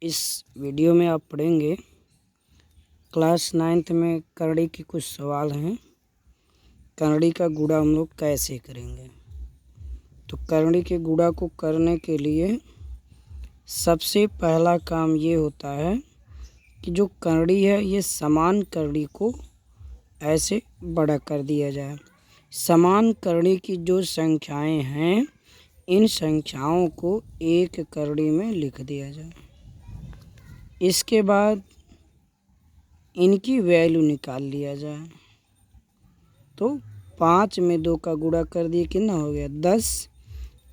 इस वीडियो में आप पढ़ेंगे क्लास 9th में करड़ी के कुछ सवाल हैं। करड़ी का गुणा हम लोग कैसे करेंगे। तो करड़ी के गुणा को करने के लिए सबसे पहला काम ये होता है कि जो करड़ी है ये समान करड़ी को ऐसे बड़ा कर दिया जाए। समान करड़ी की जो संख्याएं हैं इन संख्याओं को एक करड़ी में लिख दिया जाए। इसके बाद इनकी वैल्यू निकाल लिया जाए। तो 5 में 2 का गुणा कर दिए, कितना हो गया 10।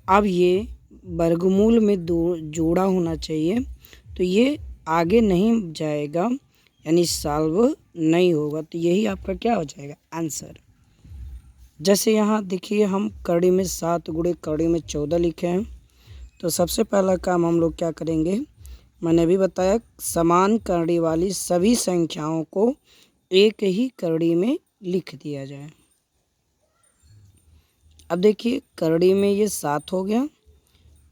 अब ये वर्गमूल में जोड़ा होना चाहिए, तो ये आगे नहीं जाएगा यानी सॉल्व नहीं होगा। तो यही आपका क्या हो जाएगा आंसर। जैसे यहाँ देखिए हम करड़ी में 7 गुणे करड़ी में 14 लिखे हैं। तो सबसे पहला काम हम लोग क्या करेंगे, मैंने भी बताया समान करड़ी वाली सभी संख्याओं को एक ही करड़ी में लिख दिया जाए। अब देखिए करड़ी में ये 7 हो गया,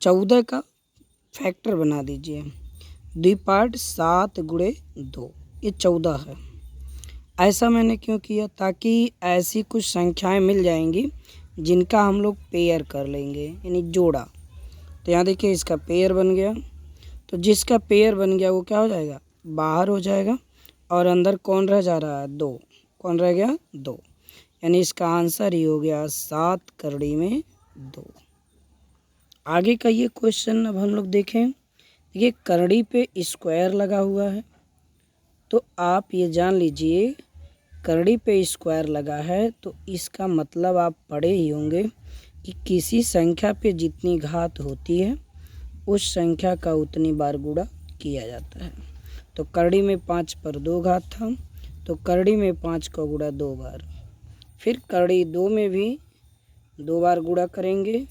14 का फैक्टर बना दीजिए। द्विपार्ट 7 गुणे 2 ये 14 है। ऐसा मैंने क्यों किया, ताकि ऐसी कुछ संख्याएं मिल जाएंगी जिनका हम लोग पेयर कर लेंगे यानी जोड़ा। तो यहाँ देखिए इसका पेयर बन गया। तो जिसका पेयर बन गया वो क्या हो जाएगा, बाहर हो जाएगा। और अंदर कौन रह जा रहा है, 2। कौन रह गया, 2। यानी इसका आंसर ही हो गया 7 करड़ी में 2। आगे का ये क्वेश्चन अब हम लोग देखें। देखिए करड़ी पे स्क्वायर लगा हुआ है, तो आप ये जान लीजिए करड़ी पे स्क्वायर लगा है तो इसका मतलब आप पढ़े ही होंगे कि किसी संख्या पे जितनी घात होती है उस संख्या का उतनी बार गुणा किया जाता है। तो करड़ी में 5 पर 2 घात था, तो करड़ी में 5 का गुणा 2 बार। फिर करड़ी 2 में भी 2 बार गुणा करेंगे।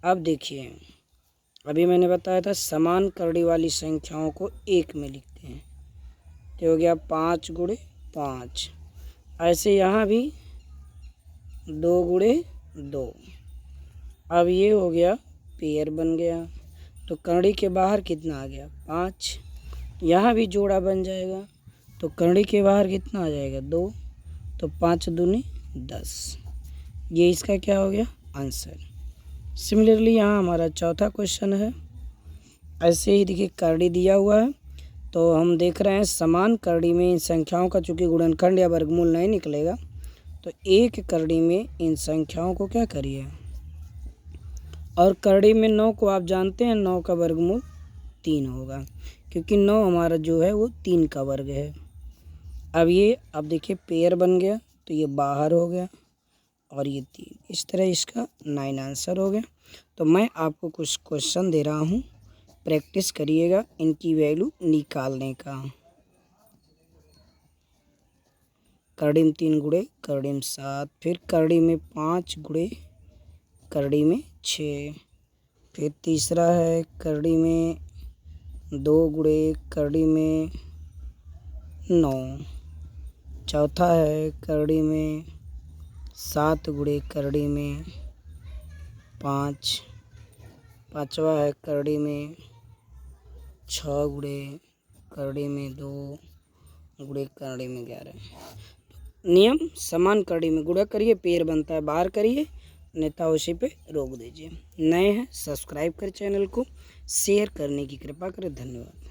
अब देखिए अभी मैंने बताया था समान करड़ी वाली संख्याओं को एक में लिखते हैं, तो हो गया 5 गुणे 5। ऐसे यहाँ भी 2 गुणे 2। अब ये हो गया पेयर बन गया। तो करड़ी के बाहर कितना आ गया 5। यहाँ भी जोड़ा बन जाएगा। तो करड़ी के बाहर कितना आ जाएगा 2। तो 5 दूनी 10। ये इसका क्या हो गया आंसर। सिमिलरली यहाँ हमारा चौथा क्वेश्चन है। ऐसे ही देखिए करड़ी दिया हुआ है, तो हम देख रहे हैं समान करड़ी में इन संख्याओं का चूँकि गुणनखंड या वर्गमूल नहीं निकलेगा, तो एक करड़ी में इन संख्याओं को क्या करिए। और करड़ी में 9 को आप जानते हैं 9 का वर्गमूल 3 होगा, क्योंकि 9 हमारा जो है वो 3 का वर्ग है। अब देखिए पेयर बन गया, तो ये बाहर हो गया और ये 3। इस तरह इसका 9 आंसर हो गया। तो मैं आपको कुछ क्वेश्चन दे रहा हूँ, प्रैक्टिस करिएगा इनकी वैल्यू निकालने का। करड़ी में 3 गुणे करड़ी में 7, फिर करड़ी में 5 गुणे करड़ी में 6, फिर तीसरा है करड़ी में 2 गुणे करड़ी में 9, चौथा है करड़ी में 7 गुणे करड़ी में 5, पांचवा है करड़ी में 6 गुणे करड़ी में 2 गुणे करड़ी में 11। नियम समान करड़ी में गुणा करिए, पेयर बनता है बाहर करिए, अन्यथा उसी पे रोक दीजिए। नए हैं सब्सक्राइब करें चैनल को, शेयर करने की कृपा करें। धन्यवाद।